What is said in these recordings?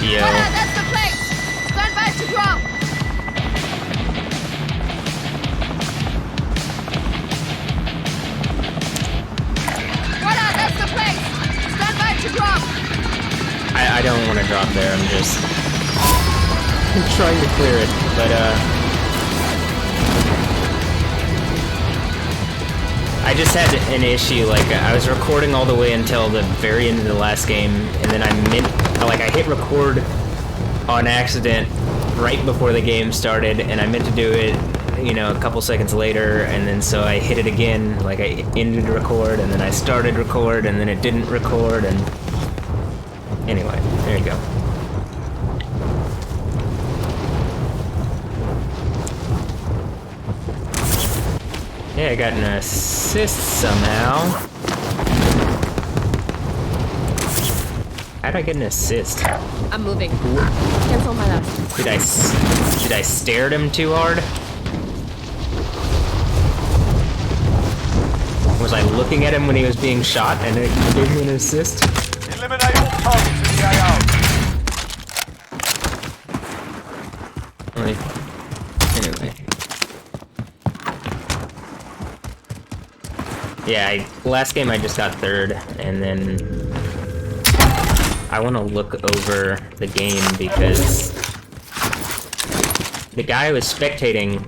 Yo. That's the place! Stand by to drop! Voila, that's the place! Stand by to drop! I don't want to drop there, I'm just trying to clear it, but I just had an issue, like, I was recording all the way until the very end of the last game, and then I hit record on accident right before the game started, and I meant to do it, you know, a couple seconds later, and then so I hit it again, like I ended record, and then I started record, and then it didn't record, and anyway, there you go. Yeah, I got an assist somehow. How'd I get an assist? I'm moving. Cancel my last. Did I stare at him too hard? Was I looking at him when he was being shot and it gave me an assist? Eliminate all targets in the AO. Anyway. Yeah, last game I just got third, and then I want to look over the game because the guy who was spectating,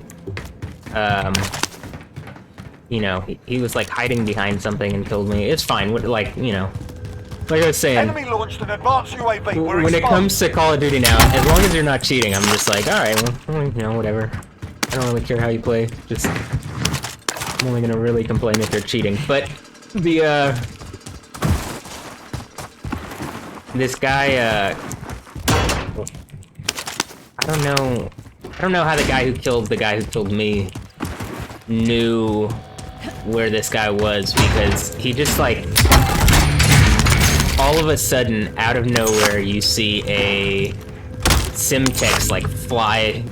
you know, he was like hiding behind something and killed me. It's fine, like, you know, like I was saying, Enemy launched an advanced UAV. when it comes to Call of Duty now, as long as you're not cheating, I'm just like, alright, well, you know, whatever. I don't really care how you play, just, I'm only gonna really complain if you're cheating. But, this guy, I don't know how the guy who killed me knew where this guy was, because he just, like, all of a sudden, out of nowhere, you see a Simtex, like, fly,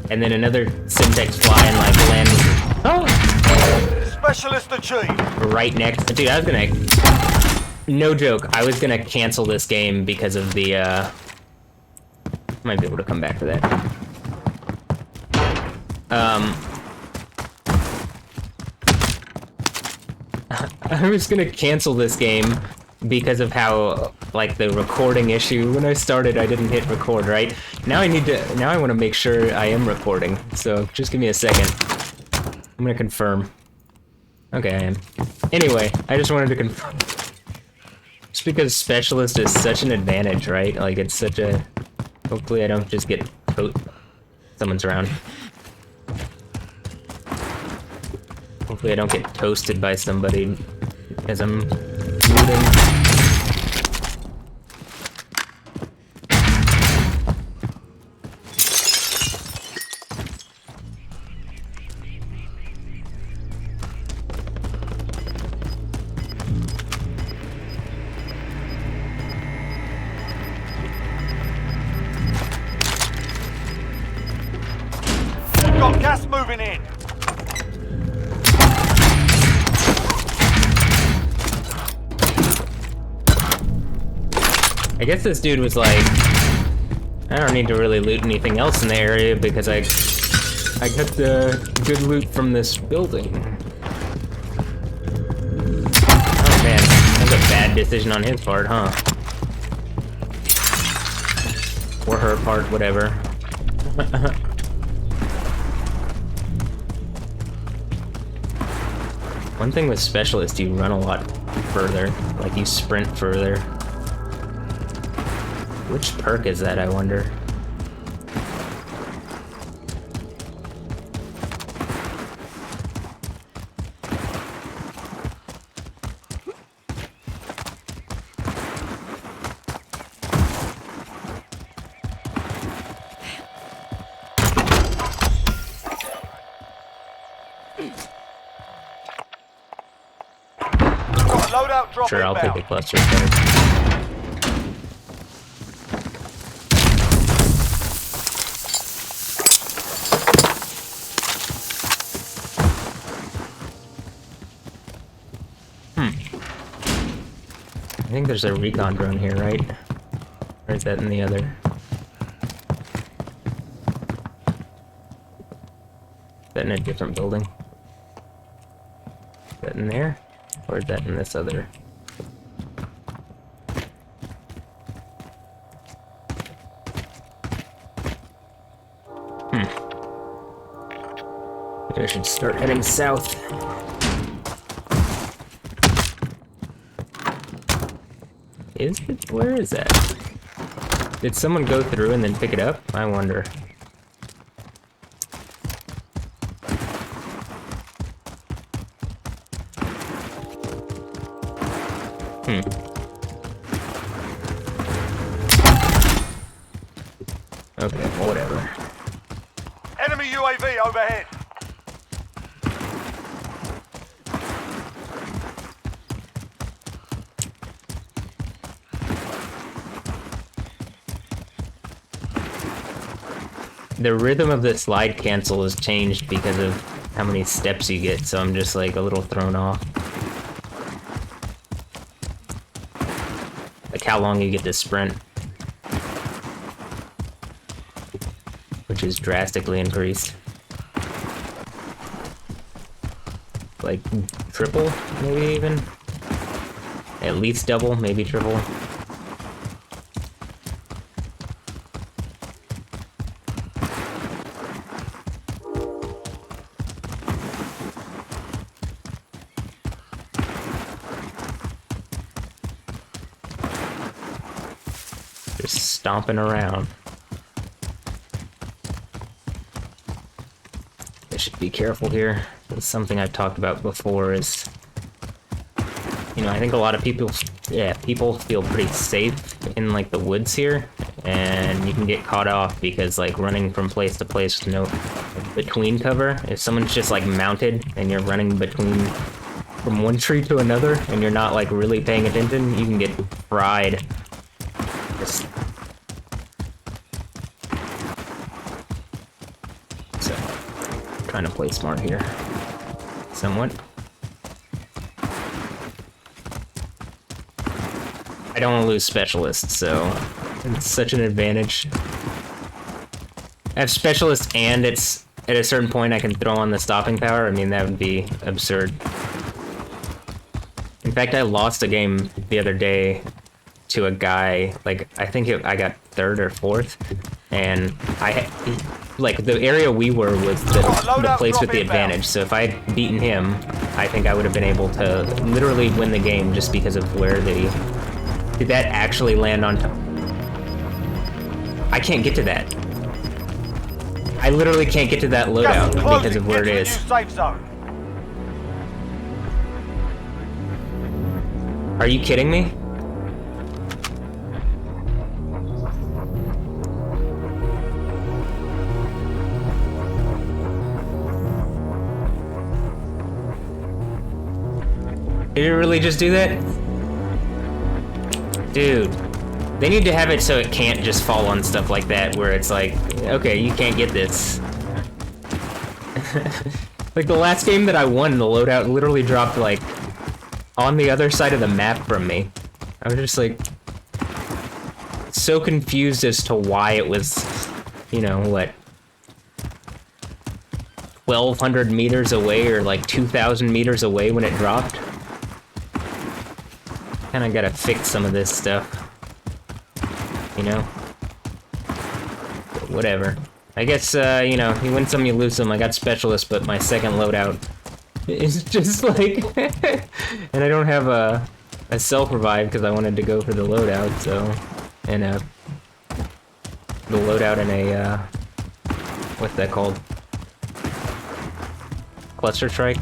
and then another Simtex fly and, like, land. Oh! Specialist achieved. Right next. Dude, I was gonna. No joke, I was gonna cancel this game because of the, might be able to come back to that. I was gonna cancel this game because of how, like, the recording issue. When I started, I didn't hit record, right? Now I want to make sure I am recording, so just give me a second. I'm gonna confirm. Okay, I am. Anyway, I just wanted to confirm. Just because Specialist is such an advantage, right? Like, it's such a... Hopefully I don't just get... Someone's around. Hopefully I don't get toasted by somebody as I'm looting. Got gas moving in. I guess this dude was like, I don't need to really loot anything else in the area because I got the good loot from this building. Oh man, that's a bad decision on his part, huh? Or her part, whatever. One thing with Specialist, you run a lot further, like you sprint further. Which perk is that, I wonder? Got a loadout drop Sure, I'll take inbound. a cluster perk. I think there's a recon drone here, right? Or is that in the other? Is that in a different building? Is that in there? Or is that in this other? Maybe I should start heading south. Where is that? Did someone go through and then pick it up? I wonder. Okay, whatever. Enemy UAV overhead. The rhythm of the slide cancel has changed because of how many steps you get, so I'm just like a little thrown off. Like how long you get to sprint. Which is drastically increased. Like triple, maybe even? At least double, maybe triple. Just stomping around. I should be careful here. It's something I've talked about before is, you know, I think a lot of people feel pretty safe in like the woods here, and you can get caught off because like running from place to place with no between cover. If someone's just like mounted and you're running from one tree to another and you're not like really paying attention, you can get fried. Just so trying to play smart here, somewhat. I don't want to lose specialists, so it's such an advantage. I have specialists, and it's at a certain point I can throw on the stopping power. I mean, that would be absurd. In fact, I lost a game the other day to a guy, like, I think I got 3rd or 4th, and like, the area we were was the place with the advantage, so if I had beaten him, I think I would have been able to literally win the game just because of where they... Did that actually land on top? I can't get to that. I literally can't get to that loadout because of where it is. Are you kidding me? Did it really just do that? Dude, they need to have it so it can't just fall on stuff like that, where it's like, okay, you can't get this. Like the last game that I won, the loadout literally dropped like on the other side of the map from me. I was just like so confused as to why it was, you know, what, 1,200 meters away or like 2,000 meters away when it dropped. Kinda gotta fix some of this stuff, you know? But whatever. I guess, you know, you win some, you lose some. I got specialist, but my second loadout is just like... And I don't have a self-revive because I wanted to go for the loadout, so... And, the loadout in a, what's that called? Cluster strike?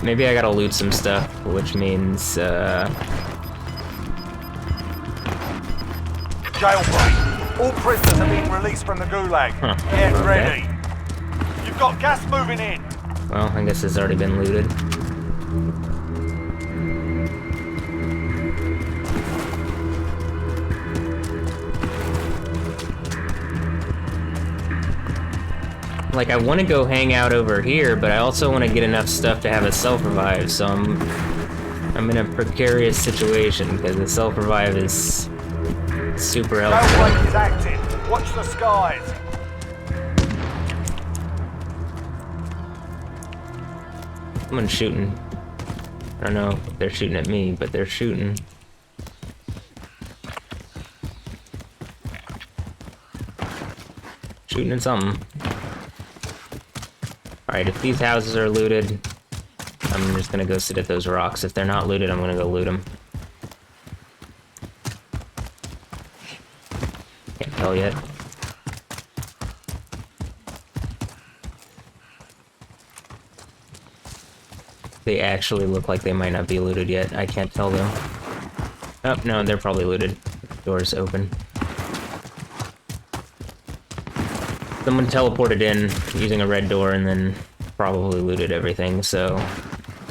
Maybe I gotta loot some stuff, which means, Jailbreak. All prisoners are being released from the gulag. Get ready. You've got gas moving in. Well, I guess it's already been looted. Like, I want to go hang out over here, but I also want to get enough stuff to have a self-revive, so I'm I'm in a precarious situation because the self-revive is super helpful. Jailbreak is active. Watch the skies. Someone's shooting. I don't know if they're shooting at me, but they're shooting. Shooting at something. Alright, if these houses are looted, I'm just gonna go sit at those rocks. If they're not looted, I'm gonna go loot them. Can't tell yet. They actually look like they might not be looted yet. I can't tell though. Oh, no, they're probably looted. Door's open. Someone teleported in using a red door and then probably looted everything, so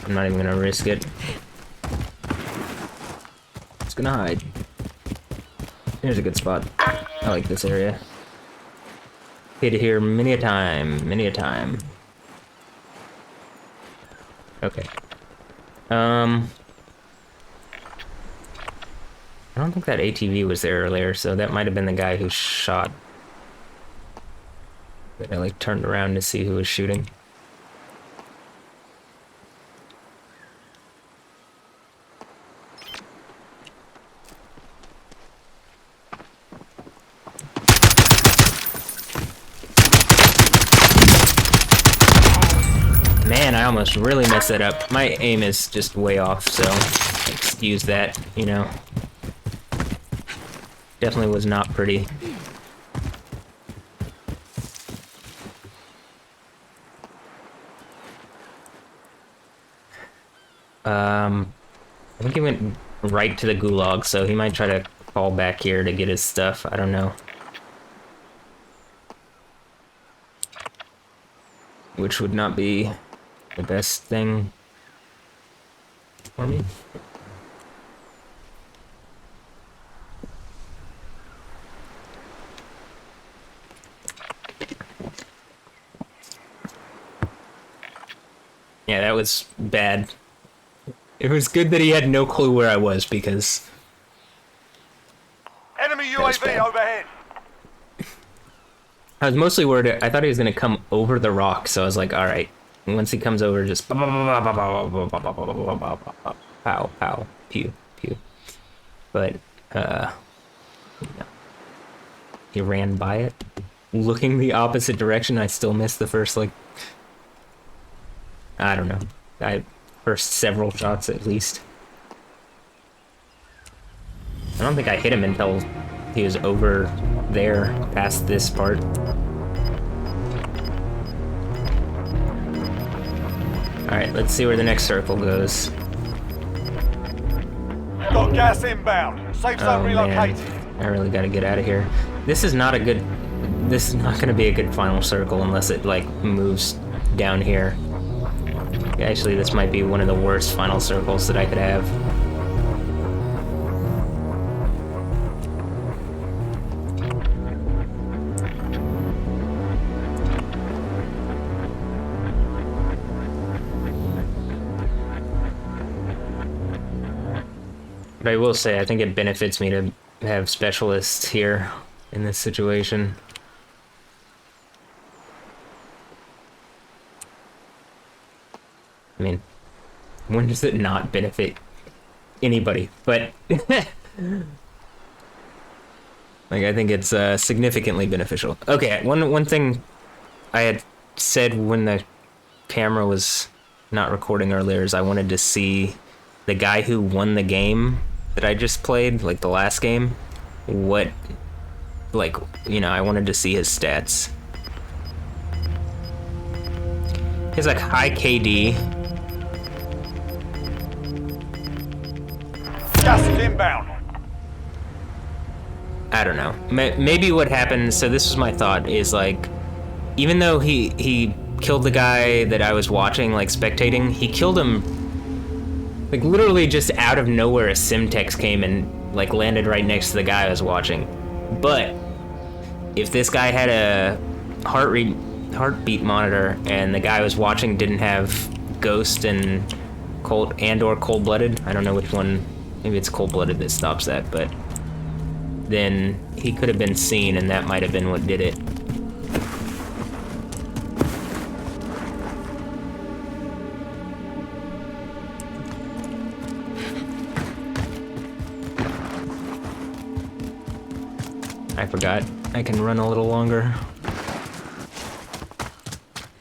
I'm not even gonna risk it. Just gonna hide. Here's a good spot. I like this area. Hid here many a time, many a time. Okay. I don't think that ATV was there earlier, so that might have been the guy who shot. But I like turned around to see who was shooting. Man, I almost really messed that up. My aim is just way off, so excuse that, you know. Definitely was not pretty. I think he went right to the gulag, so he might try to fall back here to get his stuff. I don't know. Which would not be the best thing for me. Yeah, that was bad. It was good that he had no clue where I was, because... Enemy UAV overhead. I was mostly worried. I thought he was going to come over the rock, so I was like, alright. Once he comes over, just... Pow, pow, pew, pew. But, he ran by it. Looking the opposite direction, I still missed the first, like... I don't know. First several shots, at least. I don't think I hit him until he was over there, past this part. Alright, let's see where the next circle goes. Got gas inbound. Safe zone relocated. Man. I really gotta get out of here. This is not gonna be a good final circle unless it, like, moves down here. Actually, this might be one of the worst final circles that I could have. But I will say, I think it benefits me to have specialists here in this situation. I mean, when does it not benefit anybody? But, like, I think it's significantly beneficial. Okay, one thing I had said when the camera was not recording earlier is I wanted to see the guy who won the game that I just played, like the last game, what, like, you know, I wanted to see his stats. He has, like, high KD. Gas is inbound. I don't know. Maybe what happened, so this was my thought, is like, even though he killed the guy that I was watching, like spectating, he killed him, like literally just out of nowhere. A Simtex came and like landed right next to the guy I was watching. But if this guy had a heartbeat monitor and the guy I was watching didn't have Ghost and cold and or cold-blooded. I don't know which one. Maybe it's cold-blooded that stops that, but then he could have been seen, and that might have been what did it. I forgot. I can run a little longer.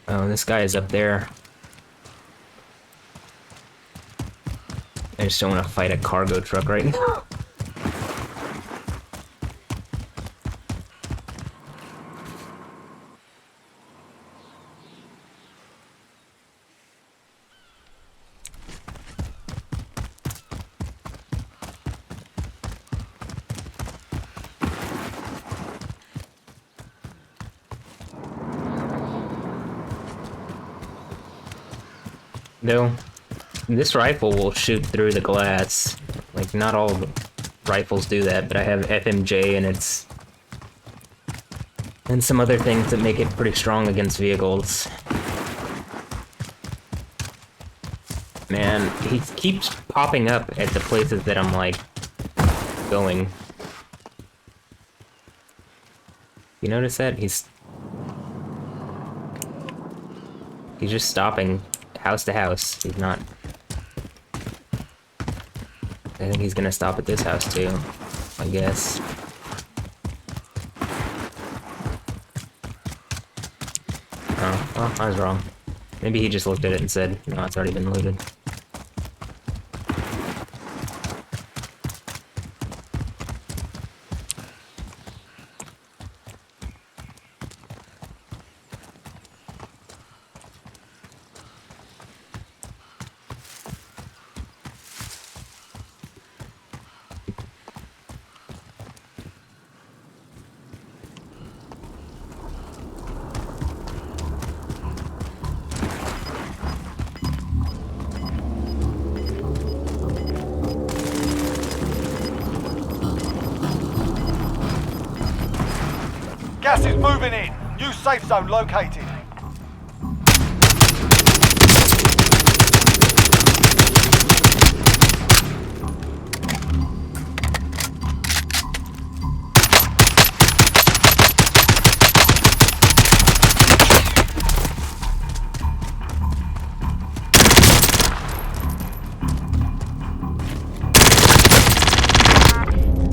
Oh, this guy is up there. I just don't want to fight a cargo truck right now. Though, this rifle will shoot through the glass. Like, not all rifles do that, but I have FMJ and it's... and some other things that make it pretty strong against vehicles. Man, he keeps popping up at the places that I'm, like, going. You notice that? He's just stopping house to house. He's not... I think he's gonna stop at this house too, I guess. Oh, well, I was wrong. Maybe he just looked at it and said, no, it's already been looted. Gas is moving in. New safe zone located.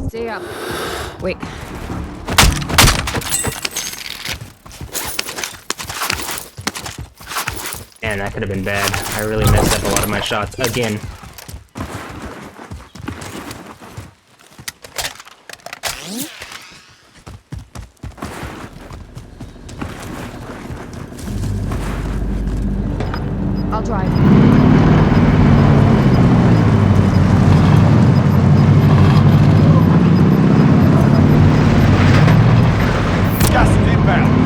Stay up. Wait. Man, that could have been bad. I really messed up a lot of my shots again. I'll drive. Gas is inbound.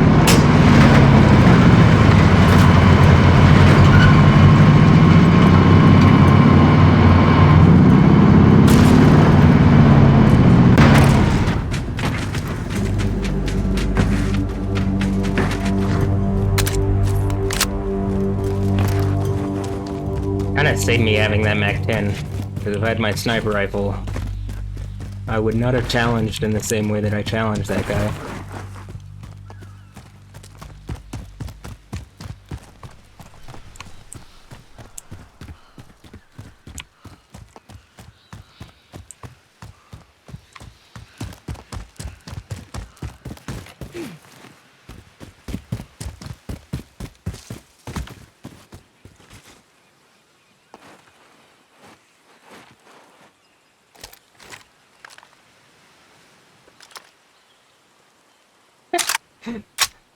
Kinda saved me having that MAC-10, because if I had my sniper rifle, I would not have challenged in the same way that I challenged that guy.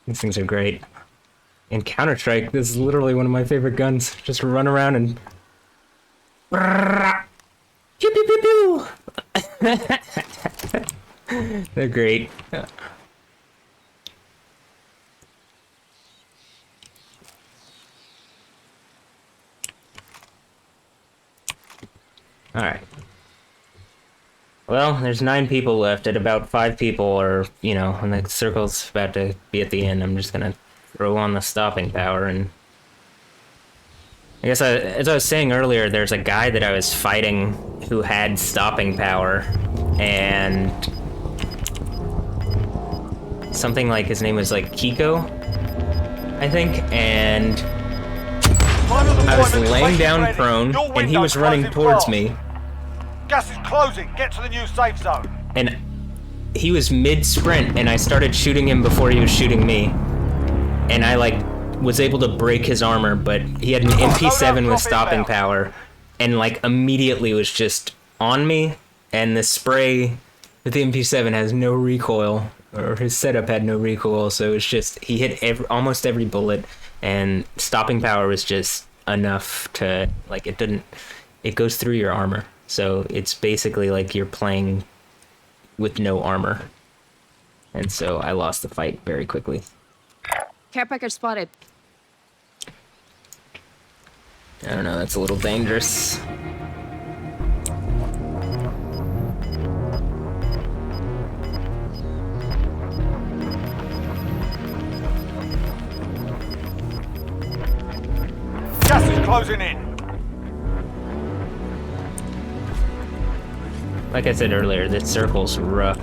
These things are great. In Counter-Strike, this is literally one of my favorite guns. Just run around and... Pew pew pew pew! They're great. Alright. Well, there's 9 people left. At about 5 people are, you know, when the circle's about to be at the end, I'm just gonna throw on the stopping power and I guess as I was saying earlier, there's a guy that I was fighting who had stopping power, and something like his name was like Kiko, I think, and I was laying down prone, and he was running towards me. Gas is closing. Get to the new safe zone. And he was mid-sprint, and I started shooting him before he was shooting me. And I, like, was able to break his armor, but he had an MP7 with stopping power, and, like, immediately was just on me, and the spray with the MP7 has no recoil, or his setup had no recoil, so it's just, he hit almost every bullet, and stopping power was just enough to, like, it goes through your armor. So it's basically like you're playing with no armor. And so I lost the fight very quickly. Care package spotted. I don't know, that's a little dangerous. Gas is closing in. Like I said earlier, this circle's rough.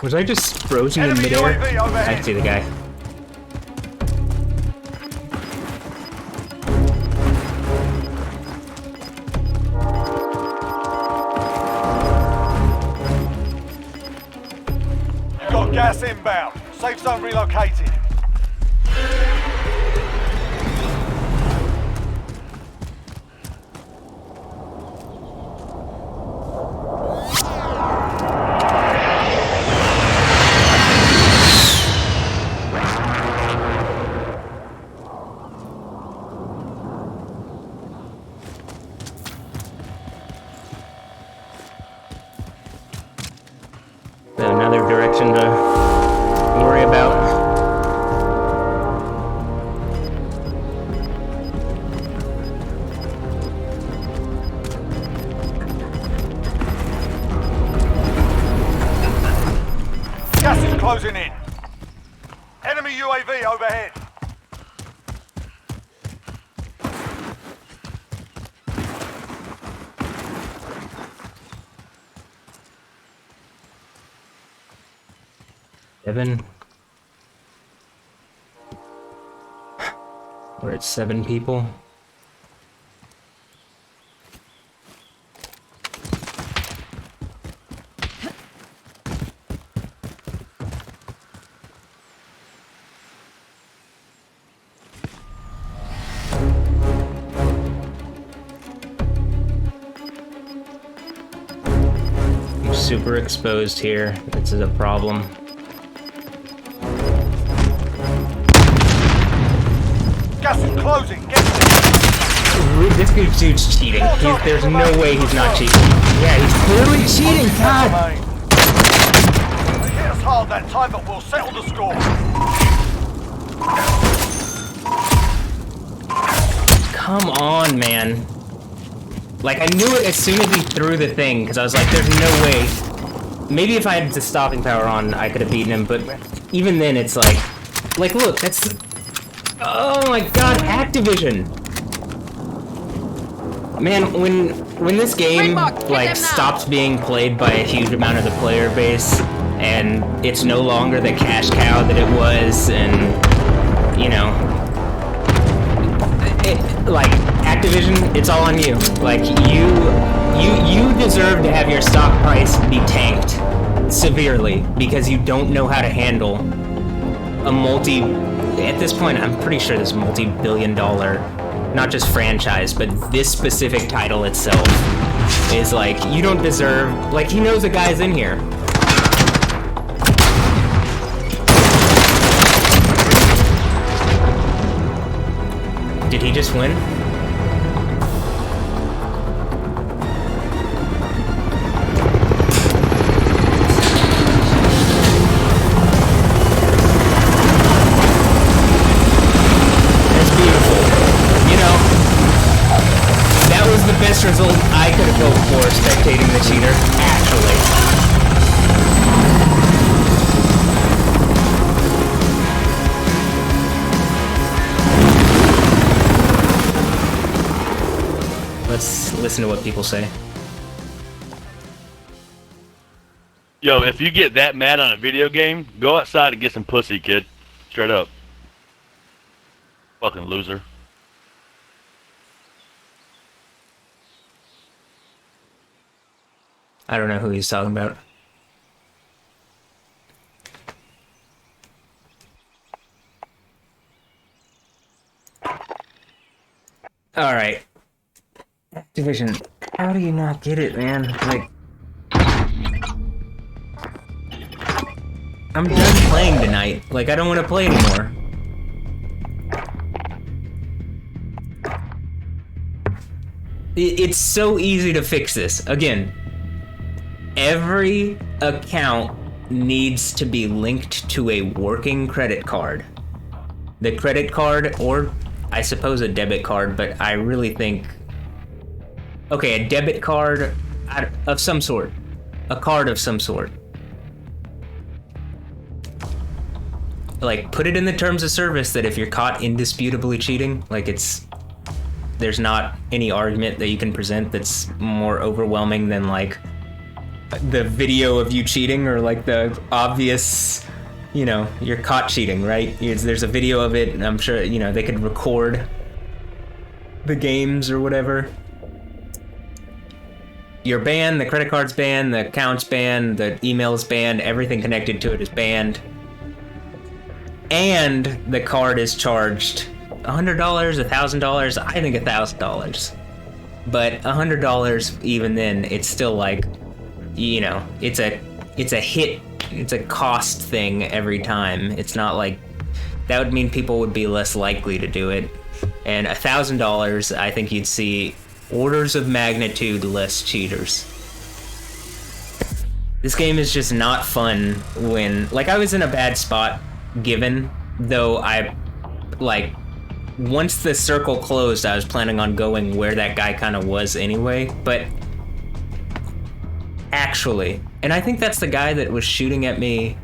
Was I just frozen in midair? I see the guy. You've got gas inbound. Safe zone relocated. Another direction to worry about. Gas is closing in. Enemy UAV overhead. Seven. We're at 7 people. I'm super exposed here. This is a problem. Gas is closing. Get This dude's cheating. There's no way he's not cheating. Yeah, he's clearly cheating, God! They hit us hard that time, but we'll settle the score. Come on, man. Like, I knew it as soon as he threw the thing, because I was like, there's no way. Maybe if I had the stopping power on, I could have beaten him, but even then, it's like, look, that's... Oh my god, Activision! Man, when this game, like, stopped being played by a huge amount of the player base, and it's no longer the cash cow that it was, and, you know... like, Activision, it's all on you. Like, you deserve to have your stock price be tanked severely, because you don't know how to handle a at this point, I'm pretty sure this multi-billion-dollar, not just franchise, but this specific title itself is like, you don't deserve, like, he knows a guy's in here. Did he just win? Best result I could have hoped for spectating the cheater, actually. Let's listen to what people say. Yo, if you get that mad on a video game, go outside and get some pussy, kid. Straight up. Fucking loser. I don't know who he's talking about. Alright. Activision, how do you not get it, man? Like, I'm done playing tonight. Like, I don't want to play anymore. It's so easy to fix this. Again, every account needs to be linked to a working credit card. The credit card, or I suppose a debit card, but I really think... Okay, a debit card of some sort. A card of some sort. Like, put it in the terms of service that if you're caught indisputably cheating, like there's not any argument that you can present that's more overwhelming than, like, the video of you cheating, or like the obvious, you know, you're caught cheating, right? There's a video of it, and I'm sure, you know, they could record the games or whatever. You're banned, the credit card's banned, the account's banned, the email is banned, everything connected to it is banned. And the card is charged $100, $1,000, I think $1,000. But $100, even then, it's still like, you know, it's a hit, it's a cost thing every time. It's not like, that would mean people would be less likely to do it. And $1,000, I think you'd see orders of magnitude less cheaters. This game is just not fun when, like, I was in a bad spot given, though I, like, once the circle closed, I was planning on going where that guy kind of was anyway, but actually, and I think that's the guy that was shooting at me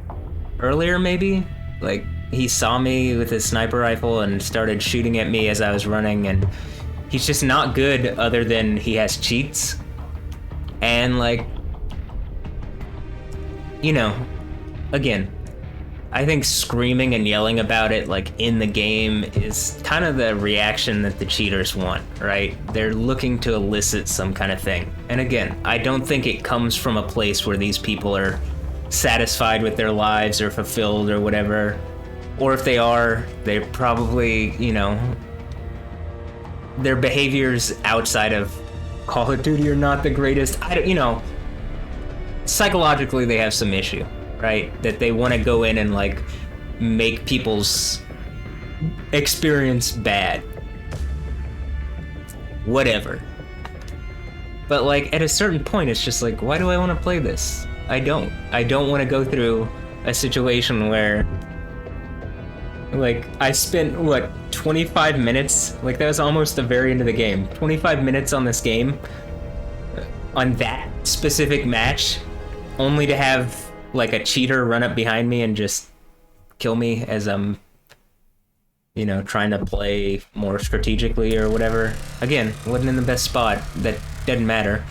earlier, maybe? Like, he saw me with his sniper rifle and started shooting at me as I was running, and he's just not good other than he has cheats. And, like, you know, again, I think screaming and yelling about it, like, in the game is kind of the reaction that the cheaters want, right? They're looking to elicit some kind of thing. And again, I don't think it comes from a place where these people are satisfied with their lives or fulfilled or whatever. Or if they are, they're probably, you know, their behaviors outside of Call of Duty are not the greatest. You know, psychologically they have some issue, right? That they want to go in and, like, make people's experience bad. Whatever. But, like, at a certain point, it's just like, why do I want to play this? I don't want to go through a situation where, like, I spent, what, 25 minutes? Like, that was almost the very end of the game. 25 minutes on this game, on that specific match, only to have, like, a cheater run up behind me and just kill me as I'm, you know, trying to play more strategically or whatever. Again, wasn't in the best spot. That doesn't matter.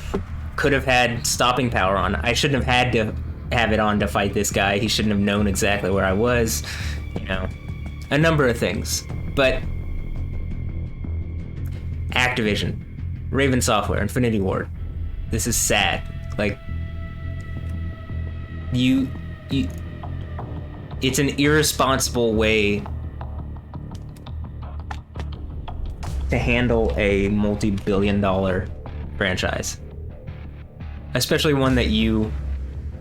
Could have had stopping power on. I shouldn't have had to have it on to fight this guy. He shouldn't have known exactly where I was. You know, a number of things. But Activision, Raven Software, Infinity Ward. This is sad. Like, it's an irresponsible way to handle a multi-billion-dollar franchise. Especially one that you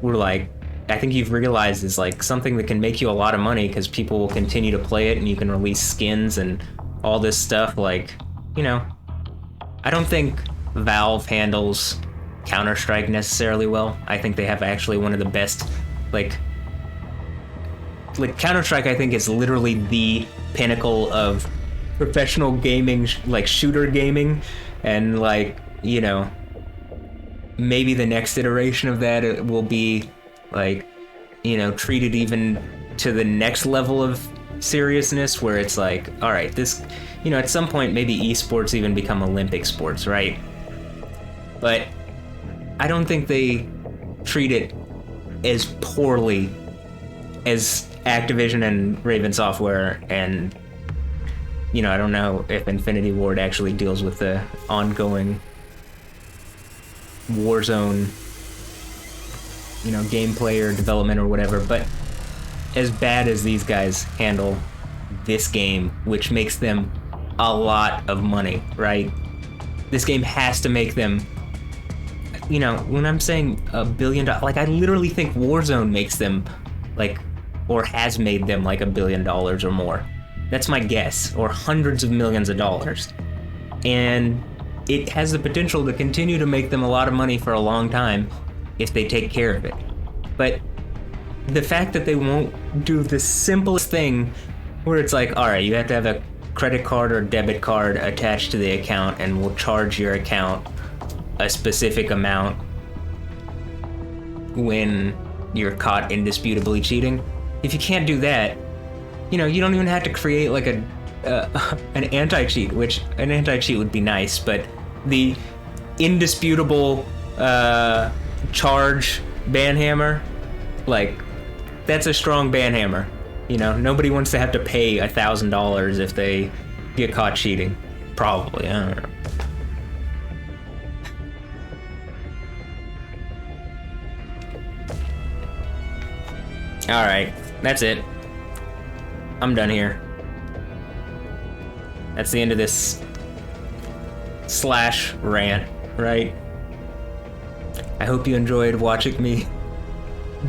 were like, I think you've realized is like something that can make you a lot of money because people will continue to play it and you can release skins and all this stuff. Like, you know, I don't think Valve handles Counter-Strike necessarily well. I think they have actually one of the best, like Counter-Strike I think is literally the pinnacle of professional gaming, like shooter gaming, and like, you know, maybe the next iteration of that it will be like, you know, treated even to the next level of seriousness where it's like, all right, this, you know, at some point maybe esports even become Olympic sports, right? But I don't think they treat it as poorly as Activision and Raven Software, and, you know, I don't know if Infinity Ward actually deals with the ongoing Warzone, you know, gameplay or development or whatever, but as bad as these guys handle this game, which makes them a lot of money, right? This game has to make them, you know, when I'm saying $1 billion, like I literally think Warzone makes them like, or has made them like $1 billion or more. That's my guess, or hundreds of millions of dollars. And it has the potential to continue to make them a lot of money for a long time if they take care of it. But the fact that they won't do the simplest thing where it's like, all right, you have to have a credit card or debit card attached to the account and we'll charge your account a specific amount when you're caught indisputably cheating. If you can't do that, you know, you don't even have to create like an anti-cheat, which an anti-cheat would be nice, but the indisputable charge banhammer, like, that's a strong banhammer. You know, nobody wants to have to pay $1,000 if they get caught cheating. Probably, I don't know. Alright, that's it. I'm done here. That's the end of this / rant, right? I hope you enjoyed watching me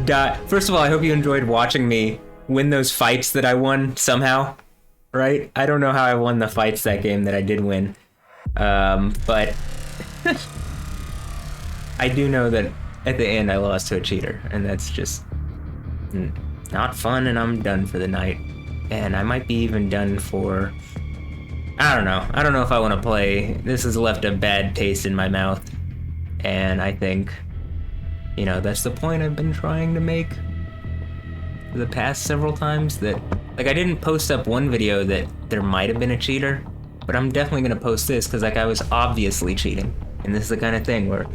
die. First of all, I hope you enjoyed watching me win those fights that I won somehow, right? I don't know how I won the fights that game that I did win. But I do know that at the end I lost to a cheater, and that's just not fun, and I'm done for the night. And I might be even done for, I don't know. I don't know if I want to play. This has left a bad taste in my mouth. And I think, you know, that's the point I've been trying to make the past several times. That, like, I didn't post up one video that there might have been a cheater, but I'm definitely going to post this because, like, I was obviously cheating. And this is the kind of thing where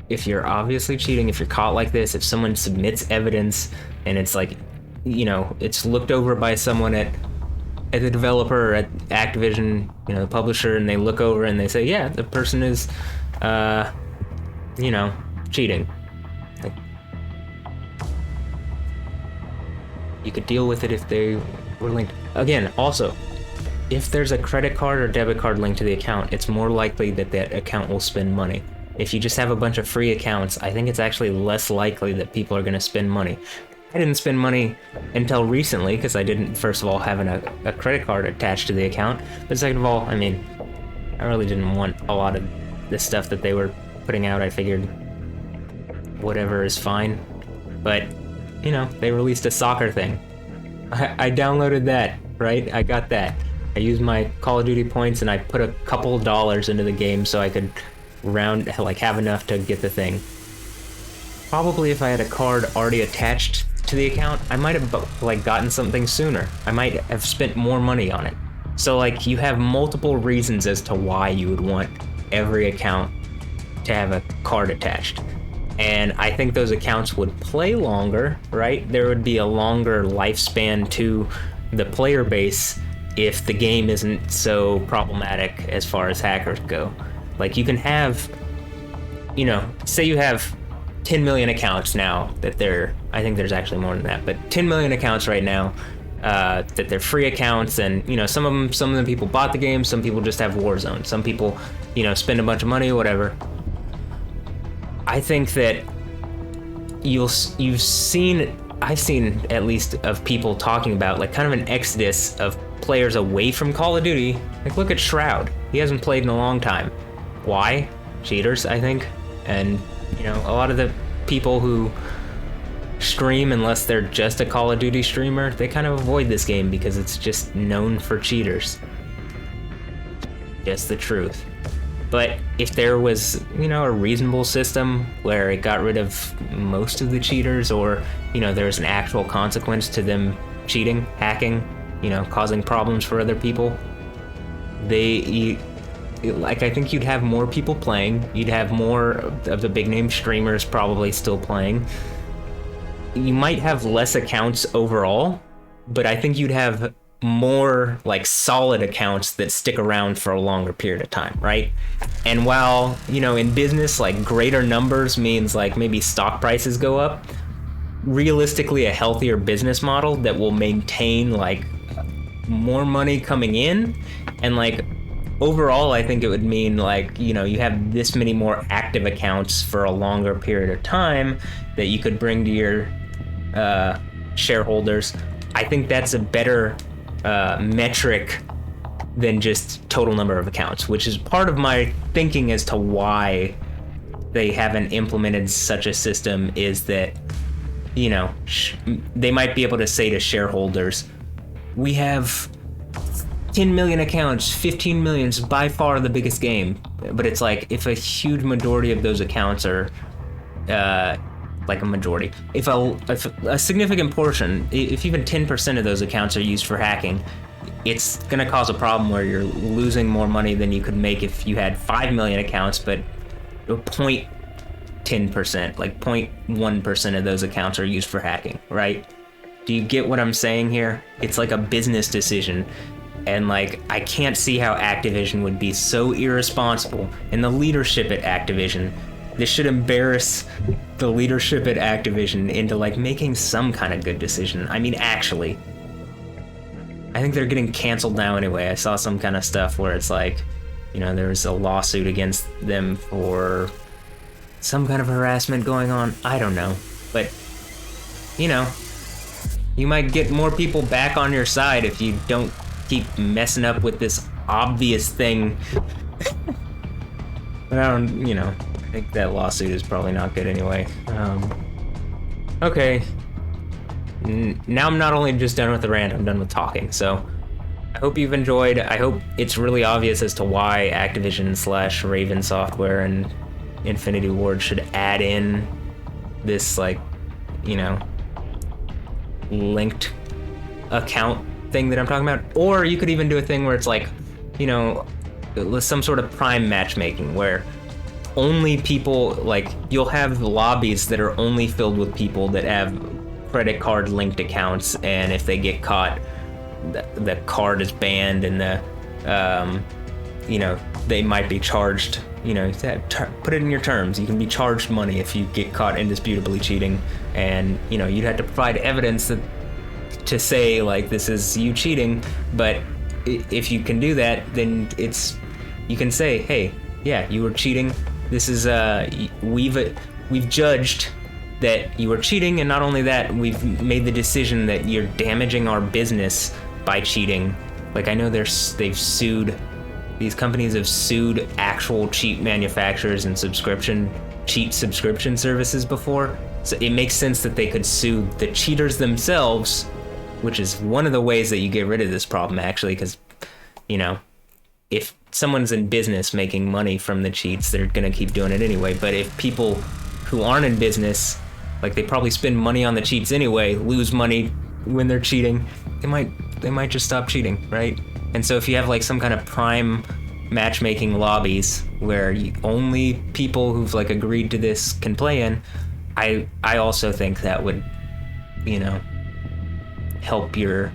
if you're obviously cheating, if you're caught like this, if someone submits evidence and it's like, you know, it's looked over by someone at the developer or at Activision, you know, the publisher, and they look over and they say, yeah, the person is, you know, cheating. Like, you could deal with it if they were linked. Again, also, if there's a credit card or debit card linked to the account, it's more likely that that account will spend money. If you just have a bunch of free accounts, I think it's actually less likely that people are going to spend money. I didn't spend money until recently because I didn't, first of all, have a credit card attached to the account. But second of all, I mean, I really didn't want a lot of the stuff that they were putting out. I figured whatever is fine. But, you know, they released a soccer thing. I downloaded that, right? I got that. I used my Call of Duty points and I put a couple $dollars into the game so I could have enough to get the thing. Probably if I had a card already attached to the account, I might have like gotten something sooner. I might have spent more money on it. So like you have multiple reasons as to why you would want every account to have a card attached. And I think those accounts would play longer, right? There would be a longer lifespan to the player base if the game isn't so problematic as far as hackers go. Like you can have, you know, say you have 10 million accounts now that I think there's actually more than that, but 10 million accounts right now that they're free accounts, and you know, some of the people bought the game, some people just have Warzone, some people, you know, spend a bunch of money or whatever. I think that I've seen at least of people talking about like kind of an exodus of players away from Call of Duty. Like look at Shroud, he hasn't played in a long time. Why? Cheaters, I think. And you know, a lot of the people who stream, unless they're just a Call of Duty streamer, they kind of avoid this game because it's just known for cheaters. Just the truth. But if there was, you know, a reasonable system where it got rid of most of the cheaters, or, you know, there's an actual consequence to them cheating, hacking, you know, causing problems for other people, I think you'd have more people playing. You'd have more of the big name streamers probably still playing. You might have less accounts overall, but I think you'd have more like solid accounts that stick around for a longer period of time, right? And while, you know, in business, like greater numbers means like maybe stock prices go up, realistically a healthier business model that will maintain like more money coming in, and like overall I think it would mean like, you know, you have this many more active accounts for a longer period of time that you could bring to your shareholders. I think that's a better metric than just total number of accounts, which is part of my thinking as to why they haven't implemented such a system, is that, you know, they might be able to say to shareholders, we have 10 million accounts, 15 million is by far the biggest game. But it's like, if a huge majority of those accounts are like a majority, if a significant portion, if even 10% of those accounts are used for hacking, it's gonna cause a problem where you're losing more money than you could make if you had 5 million accounts, but 0.10%, like 0.1% of those accounts are used for hacking, right? Do you get what I'm saying here? It's like a business decision. And like, I can't see how Activision would be so irresponsible, and the leadership at Activision, this should embarrass the leadership at Activision into like making some kind of good decision. I mean, actually, I think they're getting canceled now anyway. I saw some kind of stuff where it's like, you know, there's a lawsuit against them for some kind of harassment going on. I don't know, but you know, you might get more people back on your side if you don't keep messing up with this obvious thing. But I don't, you know, I think that lawsuit is probably not good anyway. Okay. Now I'm not only just done with the rant, I'm done with talking. So I hope you've enjoyed. I hope it's really obvious as to why Activision / Raven Software and Infinity Ward should add in this, like, you know, linked account thing that I'm talking about. Or you could even do a thing where it's like, you know, some sort of prime matchmaking where only people, like, you'll have lobbies that are only filled with people that have credit card linked accounts, and if they get caught, the card is banned, and the you know, they might be charged, you know, put it in your terms, you can be charged money if you get caught indisputably cheating, and you know, you'd have to provide evidence that to say like this is you cheating. But if you can do that, then you can say, hey, yeah, you were cheating, this is we've judged that you were cheating, and not only that, we've made the decision that you're damaging our business by cheating. Like, I know they've sued, these companies have sued actual cheat manufacturers and cheat subscription services before, so it makes sense that they could sue the cheaters themselves, which is one of the ways that you get rid of this problem, actually, because, you know, if someone's in business making money from the cheats, they're gonna keep doing it anyway. But if people who aren't in business, like, they probably spend money on the cheats anyway, lose money when they're cheating, they might just stop cheating, right? And so if you have like some kind of prime matchmaking lobbies where only people who've like agreed to this can play in, I also think that would, you know, help your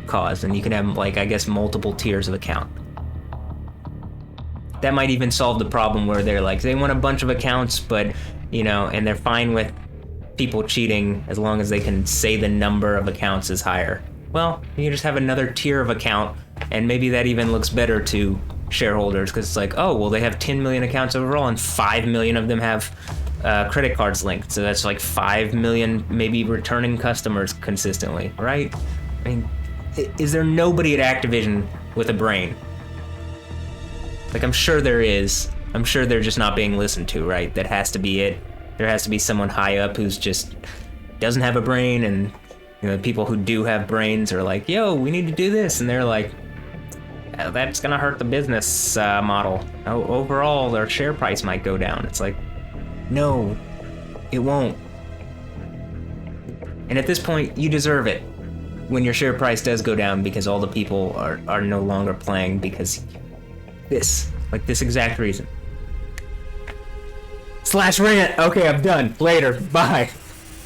cause. And you can have, like, I guess, multiple tiers of account. That might even solve the problem where they're like, they want a bunch of accounts, but, you know, and they're fine with people cheating as long as they can say the number of accounts is higher. well, you can just have another tier of account, and maybe that even looks better to shareholders, because it's like, oh, well, they have 10 million accounts overall, and 5 million of them have credit cards linked, so that's like 5 million maybe returning customers consistently, right? I mean, is there nobody at Activision with a brain? Like, I'm sure there is. I'm sure they're just not being listened to, right? That has to be it. There has to be someone high up who's just doesn't have a brain, and you know, the people who do have brains are like, yo, we need to do this, and they're like, that's gonna hurt the business model. Overall, their share price might go down. It's like, no, it won't. And at this point, you deserve it when your share price does go down, because all the people are no longer playing because this exact reason. /rant. Okay, I'm done. Later. Bye.